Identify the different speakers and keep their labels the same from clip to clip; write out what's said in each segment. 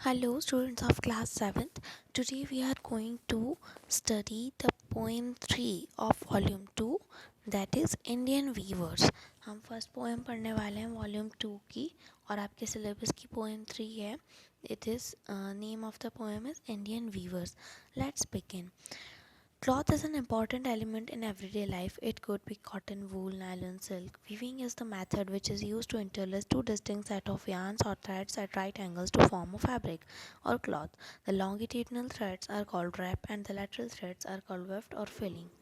Speaker 1: Hello, students of class 7th. Today we are going to study the poem 3 of volume 2, that is Indian Weavers. हम first poem पढ़ने वाले हैं volume 2 की और आपके syllabus की पोएम 3 है. It is name of the poem is Indian weavers. Let's begin. Cloth is an important element in everyday life. It could be cotton, wool, nylon, silk. Weaving is the method which is used to interlace two distinct sets of yarns or threads at right angles to form a fabric or cloth. The longitudinal threads are called wrap and the lateral threads are called weft or filling.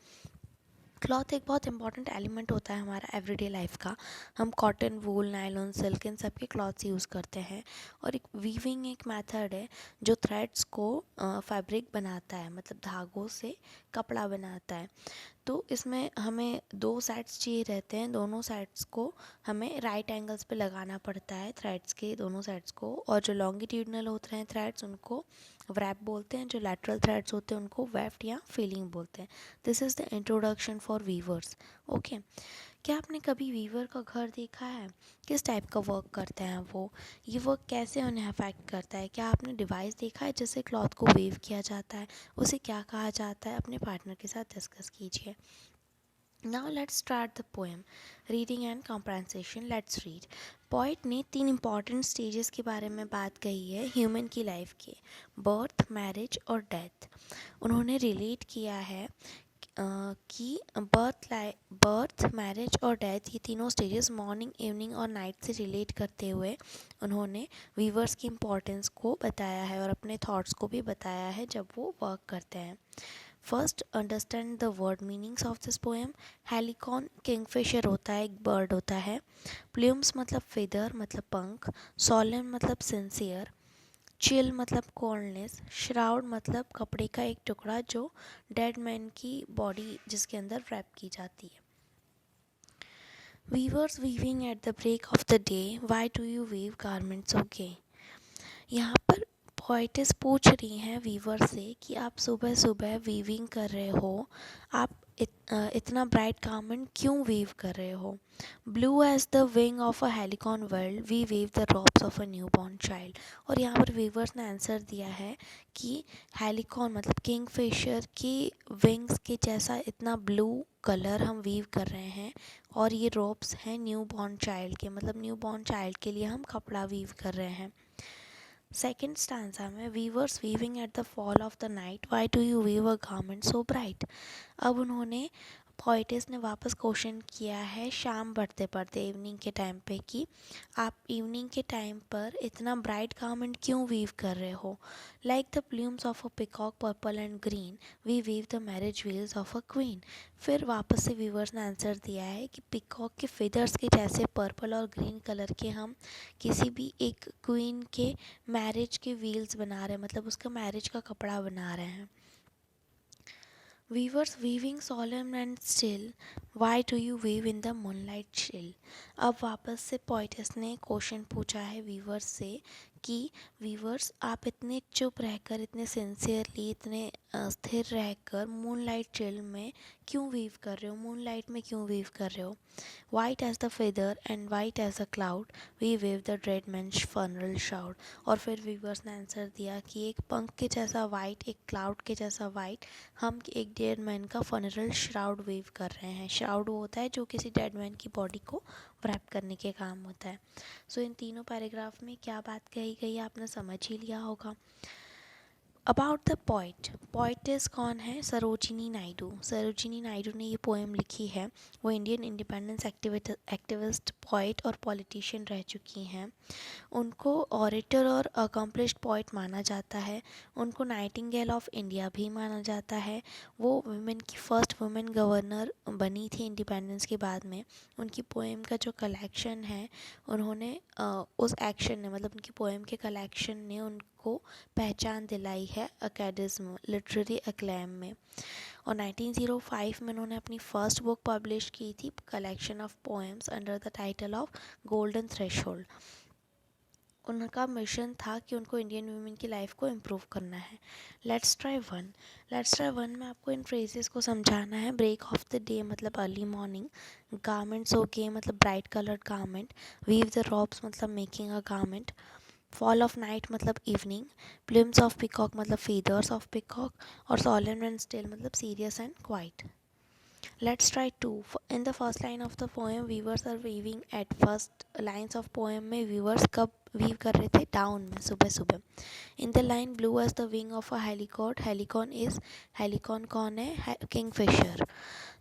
Speaker 1: Cloth एक बहुत important element होता है हमारा everyday life का. हम cotton, वूल, nylon, silk इन सब के clothes use करते हैं. और एक वीविंग एक मेथड है जो थ्रेड्स को फैब्रिक बनाता है, मतलब धागों से कपड़ा बनाता है. तो इसमें हमें दो साइड्स चाहिए रहते हैं. दोनों साइड्स को हमें राइट एंगल्स पे लगाना पड़ता है, थ्रेड्स के दोनों साइड्स को. और जो लॉन्गिट्यूडनल होते हैं थ्रेड्स उनको व्रैप बोलते हैं. जो लैटरल थ्रेड्स होते हैं उनको वेफ्ट या फीलिंग बोलते हैं. This is the introduction for weavers. Okay, क्या आपने कभी वीवर का घर देखा है? किस टाइप का वर्क करते हैं वो? ये वर्क कैसे उन्हें अफेक्ट करता है? क्या आपने डिवाइस देखा है जिससे क्लॉथ को वेव किया जाता है? उसे क्या कहा जाता है? अपने पार्टनर के साथ डिस्कस कीजिए. Now let's start the poem. Reading and comprehension. Let's read. Poet ने 3 इम्पॉर्टेंट स्टेजेस के बारे में बात कही है ह्यूमन की लाइफ के: बर्थ, मैरिज और डेथ. उन्होंने रिलेट किया है कि बर्थ, मैरिज और डेथ, ये तीनों स्टेजेस मॉर्निंग, इवनिंग और नाइट से रिलेट करते हुए उन्होंने वीवर्स की इम्पोर्टेंस को बताया है और अपने थॉट्स को भी बताया है जब वो वर्क करते हैं. First, understand the word meanings of this poem. Helicon Kingfisher होता है, एक बर्ड होता है. प्लूम्स मतलब फेदर, मतलब पंख. सोलेम मतलब सिंसियर. चिल मतलब कोल्डनेस. श्राउड मतलब कपड़े का एक टुकड़ा जो डेड मैन की बॉडी जिसके अंदर रैप की जाती है. Weavers weaving at the break of the day, why do you weave garments okay. यहाँ पर पोइटिस पूछ रही हैं वीवर से कि आप सुबह सुबह वीविंग कर रहे हो, आप इतना ब्राइट गारमेंट क्यों वीव कर रहे हो. Blue as the wing of a halcyon world we weave the robes of a new born child. और यहाँ पर वीवर्स ने आंसर दिया है कि हेलिकॉन मतलब किंग फिशर की विंग्स के जैसा इतना ब्लू कलर हम वीव कर रहे हैं और ये रॉब्स हैं न्यू बॉर्न चाइल्ड के, मतलब न्यू बॉर्न चाइल्ड के लिए हम कपड़ा वीव कर रहे हैं. सेकेंड स्टांजा में weavers weaving at the fall of the night, why do you weave a garment so bright. अब उन्होंने पोइटिस ने वापस क्वेश्चन किया है शाम बढ़ते बढ़ते इवनिंग के टाइम पे कि आप इवनिंग के टाइम पर इतना ब्राइट गारमेंट क्यों वीव कर रहे हो. Like the plumes of a peacock purple and green we weave the marriage veils of a queen. फिर वापस से वीवर्स ने आंसर दिया है कि पिकॉक के फेदर्स के जैसे पर्पल और ग्रीन कलर के हम किसी भी एक क्वीन के मैरिज के व्हील्स बना रहे हैं, मतलब उसका मैरिज का कपड़ा बना रहे हैं. Weavers weaving solemn and still, why do you weave in the moonlight chill. अब वापस से पोइटस ने क्वेश्चन पूछा है वीवर्स से कि वीवर्स आप इतने चुप रहकर, इतने सिंसियरली, इतने स्थिर रहकर मूनलाइट चिल में क्यों वीव कर रहे हो, मूनलाइट में क्यों वीव कर रहे हो. White as the feather and white as a cloud we weave the dead man's funeral shroud. और फिर वीवर्स ने आंसर दिया कि एक पंख के जैसा वाइट, एक क्लाउड के जैसा वाइट, हम एक डेड मैन का फनरल श्राउड वेव कर रहे हैं. श्राउड वो होता है जो किसी डेड मैन की बॉडी को रैप करने के काम होता है. सो इन तीनों पैराग्राफ में क्या बात कही गई आपने समझ ही लिया होगा. About the poet. पोइटिस कौन है? सरोजिनी नायडू. सरोजिनी नायडू ने ये पोएम लिखी है. वो इंडियन इंडिपेंडेंस एक्टिविस्ट, पोइट और पॉलिटिशियन रह चुकी हैं. उनको ऑरेटर और अकम्पलिश्ड पोइट माना जाता है. उनको नाइटिंगेल ऑफ इंडिया भी माना जाता है. वो वुमेन की फर्स्ट वुमेन गवर्नर बनी थी इंडिपेंडेंस के बाद में. उनकी पोएम का जो कलेक्शन है उन्होंने उस एक्शन ने, मतलब उनकी पोएम के कलेक्शन ने उनको पहचान दिलाई है अकेडमी लिटरेरी एक्लेम में. और 1905 में उन्होंने अपनी फर्स्ट बुक पब्लिश की थी, collection of poems under the title of golden threshold. उनका मिशन था कि उनको इंडियन वुमेन की लाइफ को इम्प्रूव करना है. Let's try one. Let's try one में आपको इन फ्रेजेस को समझाना है. ब्रेक ऑफ द डे मतलब अर्ली मॉर्निंग. गारमेंट्स ओके मतलब bright coloured garment. Weave the robes मतलब making a garment. Fall of night मतलब इवनिंग, प्लम्स ऑफ पिकॉक मतलब फीदर्स ऑफ पिकॉक, और solemn एंड स्टिल मतलब serious and quite. Let's try two. In the first line of the poem, weavers are weaving at first lines of poem में weavers कब weave कर रहे थे? Down में, सुबह सुबह. In the line blue as the wing of a helicon, helicon is, helicon कौन है? Kingfisher.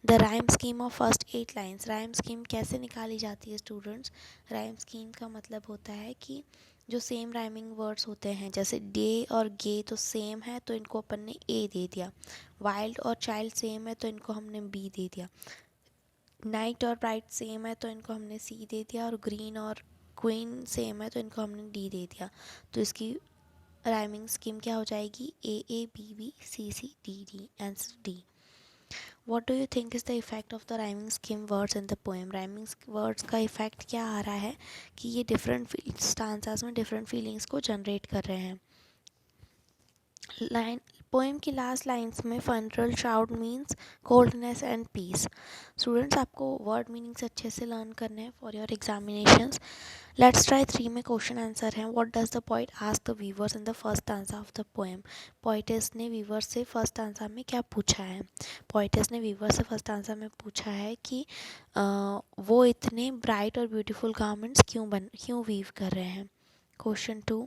Speaker 1: The rhyme scheme of first 8 lines. Rhyme scheme कैसे निकाली जाती है स्टूडेंट्स? Rhyme scheme का मतलब होता है कि जो सेम राइमिंग वर्ड्स होते हैं, जैसे डे और गे तो सेम है तो इनको अपन ने ए दे दिया, वाइल्ड और चाइल्ड सेम है तो इनको हमने बी दे दिया, नाइट और ब्राइट सेम है तो इनको हमने सी दे दिया, और ग्रीन और क्वीन सेम है तो इनको हमने डी दे दिया. तो इसकी राइमिंग स्कीम क्या हो जाएगी? A B B C C D D. Answer D. What do you think is the effect of the rhyming scheme words in the poem? Rhyming words का इफेक्ट क्या आ रहा है कि ये डिफरेंट स्टांसास में डिफरेंट फीलिंग्स को जनरेट कर रहे हैं. लाइन पोएम की लास्ट लाइन्स में funeral shroud means coldness and peace. Students, आपको वर्ड मीनिंग्स अच्छे से लर्न करने हैं for your examinations. Let's try 3 में क्वेश्चन आंसर हैं. What does the poet ask the weavers in the first answer of the poem? Poetess ने weavers से first answer में क्या पूछा है? पोइटेस ने वीवर्स से फर्स्ट आंसर में पूछा है कि वो इतने ब्राइट और ब्यूटीफुल गारमेंट्स क्यों वीव कर रहे हैं. Question 2,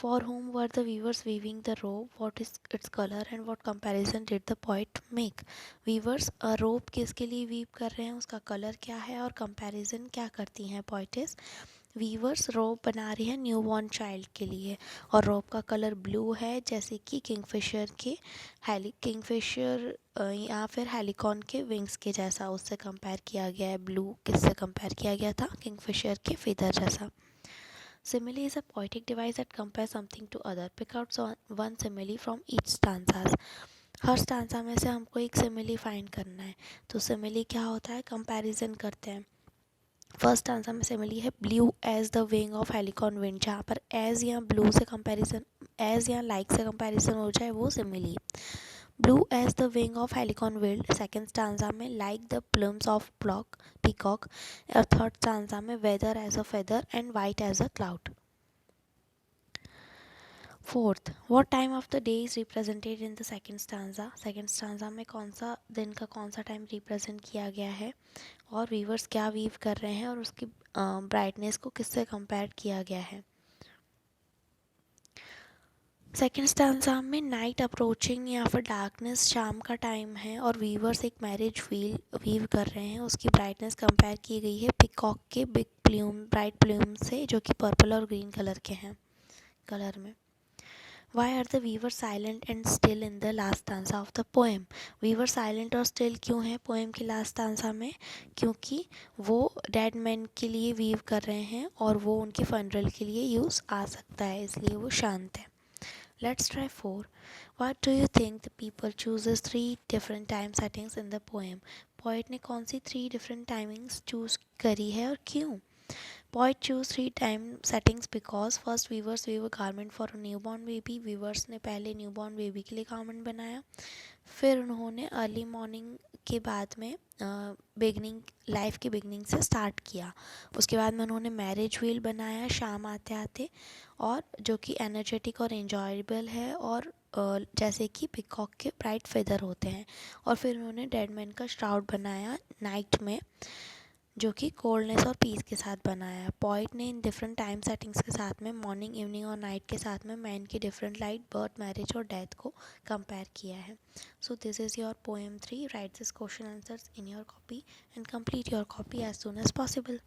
Speaker 1: for whom were the weavers weaving the robe? What is its color and what comparison did the poet make? weavers robe किसके लिए weave कर रहे हैं, उसका कलर क्या है और कंपैरिजन क्या करती हैं poetess? वीवर्स रोब बना रही है न्यू बॉर्न चाइल्ड के लिए, और रोब का कलर ब्लू है, जैसे कि किंगफिशर या फिर हेलिकॉन के विंग्स के जैसा उससे कंपेयर किया गया है. ब्लू किससे कंपेयर किया गया था? किंगफिशर के feather जैसा. Simile is a poetic device that compares something to other. Pick out one simile from each stanzas. हर स्टांसा में से हमको एक सिमिली फाइंड करना है. तो सिमिली क्या होता है? कंपैरिजन करते हैं. फर्स्ट आंसर में सिमिली है blue as the wing of halcyon wild. जहाँ पर एज या ब्लू से कंपैरिजन, एज या लाइक से कंपैरिजन हो जाए वो simile. Blue as the wing of halcyon wild second stanza में, like the plumes of peacock, और थर्ड स्टांजा में weather as a feather and white as a cloud. Fourth, what time of the day is represented in the second stanza? Second stanza में कौन सा दिन का कौन सा टाइम रिप्रेजेंट किया गया है, और वीवर्स क्या वीव कर रहे हैं, और उसकी ब्राइटनेस को किससे कंपेयर किया गया है. सेकेंड स्टांजा में नाइट अप्रोचिंग या फिर डार्कनेस शाम का टाइम है, और वीवर्स एक मैरिज वीव कर रहे हैं, उसकी ब्राइटनेस कंपेयर की गई है पिकॉक के ब्राइट प्लूम से, जो कि पर्पल और ग्रीन कलर के हैं कलर में. Why are the weaver silent and still in the last stanza of the poem? Weaver silent और स्टिल क्यों है पोएम की लास्ट स्टांजा में? क्योंकि वो डेड मैन के लिए वीव कर रहे हैं और वो उनके फनरल के लिए यूज़ आ सकता है, इसलिए वो शांत है. Let's try 4. What do you think the people chooses 3 different time settings in the poem? Poet ने कौन सी 3 different timings choose करी है और क्यों? Poet choose 3 time settings because first weavers weave a garment for a newborn baby. Weavers ने पहले newborn baby के लिए garment बनाया. फिर उन्होंने अर्ली मॉर्निंग के बाद में बिगनिंग लाइफ की बिगनिंग से स्टार्ट किया. उसके बाद में उन्होंने मैरिज व्हील बनाया शाम आते आते, और जो कि एनर्जेटिक और एन्जॉयबल है, और जैसे कि पिकॉक के ब्राइट फेदर होते हैं. और फिर उन्होंने डेड मैन का श्राउड बनाया नाइट में, जो कि कोल्डनेस और पीस के साथ बनाया. पॉइट ने इन डिफरेंट टाइम सेटिंग्स के साथ में मॉर्निंग, इवनिंग और नाइट के साथ में मैन की डिफरेंट लाइट, बर्थ, मैरिज और डेथ को कंपेयर किया है. So this is your poem 3. Write this question answers in your copy and complete your copy as soon as possible.